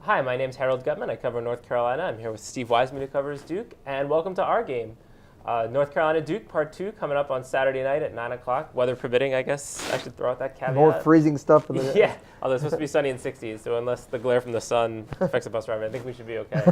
Hi, my name's Harold Gutman. I cover North Carolina. I'm here with Steve Wiseman, who covers Duke, and welcome to our game. North Carolina Duke Part 2 coming up on Saturday night at 9 o'clock. Weather permitting, I guess I should throw out that caveat. More freezing stuff. In the Yeah, although it's supposed to be sunny in 60s, so unless the glare from the sun affects the bus driver, I think we should be okay.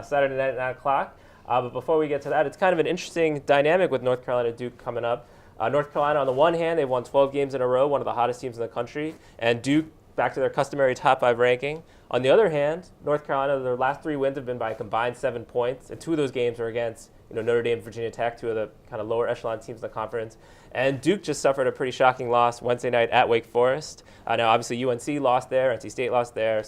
Saturday night at 9 o'clock. But before we get to that, it's kind of an interesting dynamic with North Carolina Duke coming up. North Carolina, on the one hand, they've won 12 games in a row, one of the hottest teams in the country, and Duke back to their customary top 5 ranking. On the other hand, North Carolina, their last 3 wins have been by a combined 7 points, and 2 of those games are against Notre Dame, Virginia Tech, 2 of the kind of lower echelon teams in the conference. And Duke just suffered a pretty shocking loss Wednesday night at Wake Forest. Now, obviously, UNC lost there, NC State lost there,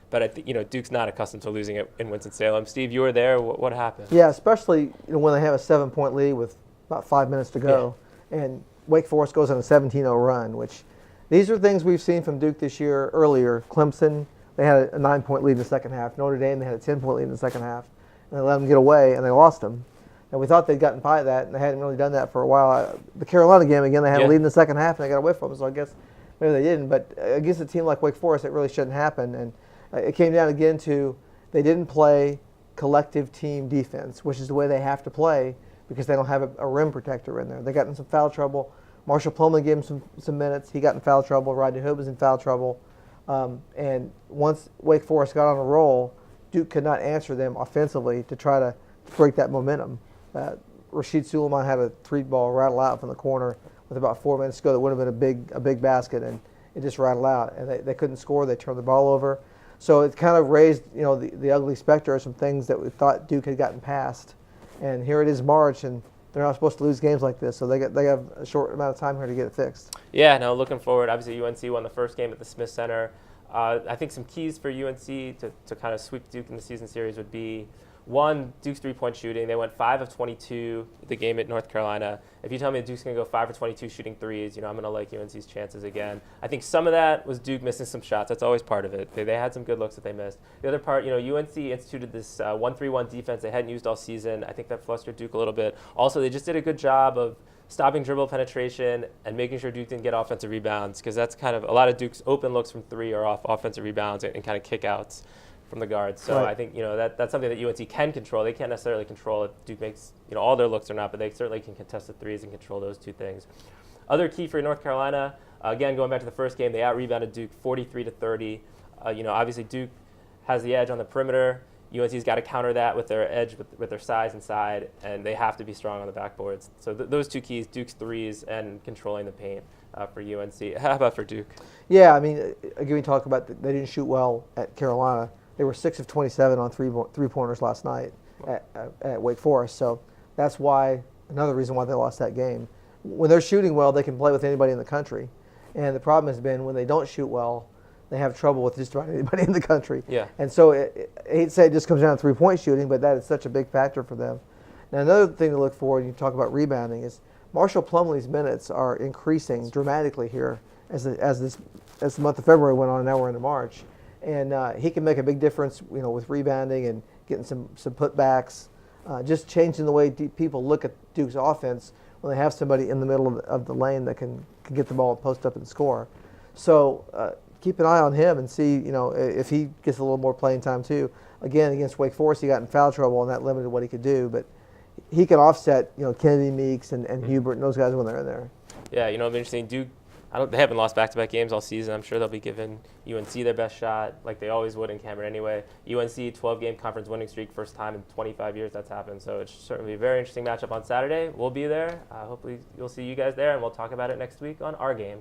but I think Duke's not accustomed to losing it in Winston-Salem. Steve, you were there. What happened? Yeah, especially when they have a 7-point lead with about 5 minutes to go, and Wake Forest goes on a 17-0 run, which these are things we've seen from Duke this year. Earlier, Clemson, they had a 9-point lead in the second half. Notre Dame, they had a 10-point lead in the second half, and they let them get away, and they lost them. And we thought they'd gotten by that, and they hadn't really done that for a while. The Carolina game, again, they had a lead in the second half, and they got away from them, so I guess maybe they didn't. But against a team like Wake Forest, it really shouldn't happen. And it came down again to they didn't play collective team defense, which is the way they have to play because they don't have a rim protector in there. They got in some foul trouble. Marshall Plumlee gave him some minutes. He got in foul trouble. Rodney Hood was in foul trouble. And once Wake Forest got on a roll, Duke could not answer them offensively to try to break that momentum. Rasheed Suleiman had a 3-ball rattle out from the corner with about 4 minutes to go. That would have been a big basket, and it just rattled out. And they couldn't score. They turned the ball over. So it kind of raised the ugly specter of some things that we thought Duke had gotten past. And here it is March, and they're not supposed to lose games like this, so they have a short amount of time here to get it fixed. Yeah, no, looking forward. Obviously, UNC won the first game at the Smith Center. I think some keys for UNC to kind of sweep Duke in the season series would be, one, Duke's 3-point shooting. They went 5 of 22 the game at North Carolina. If you tell me Duke's going to go 5 of 22 shooting threes, I'm going to like UNC's chances again. I think some of that was Duke missing some shots. That's always part of it. They had some good looks that they missed. The other part, UNC instituted this 1-3-1 defense they hadn't used all season. I think that flustered Duke a little bit. Also, they just did a good job of stopping dribble penetration and making sure Duke didn't get offensive rebounds, because that's kind of a lot of Duke's open looks from 3 are off offensive rebounds and kind of kickouts from the guards. So right. I think that's something that UNC can control. They can't necessarily control if Duke makes all their looks or not, but they certainly can contest the threes and control those 2 things. Other key for North Carolina, again going back to the first game, they out-rebounded Duke 43-30. Obviously Duke has the edge on the perimeter. UNC's got to counter that with their edge, with their size inside, and they have to be strong on the backboards. So those 2 keys, Duke's threes and controlling the paint for UNC. How about for Duke? Yeah, I mean, again, we talk about they didn't shoot well at Carolina. They were 6 of 27 on three-pointers last night at Wake Forest. So that's another reason why they lost that game. When they're shooting well, they can play with anybody in the country. And the problem has been when they don't shoot well, they have trouble with just about anybody in the country. Yeah. And so I hate to say it just comes down to 3-point shooting, but that is such a big factor for them. Now, another thing to look for when you talk about rebounding is Marshall Plumlee's minutes are increasing dramatically here as the month of February went on, and now we're into March. And he can make a big difference, with rebounding and getting some putbacks, just changing the way people look at Duke's offense when they have somebody in the middle of the lane that can get the ball and post up and score. So keep an eye on him and see, if he gets a little more playing time too. Again, against Wake Forest, he got in foul trouble and that limited what he could do, but he can offset, Kennedy Meeks and Hubert and those guys when they're in there. Yeah, it'll be interesting. Duke, they haven't lost back-to-back games all season. I'm sure they'll be giving UNC their best shot, like they always would in Cameron anyway. UNC, 12-game conference winning streak, first time in 25 years that's happened. So it's certainly a very interesting matchup on Saturday. We'll be there. Hopefully you'll see you guys there, and we'll talk about it next week on Our Game.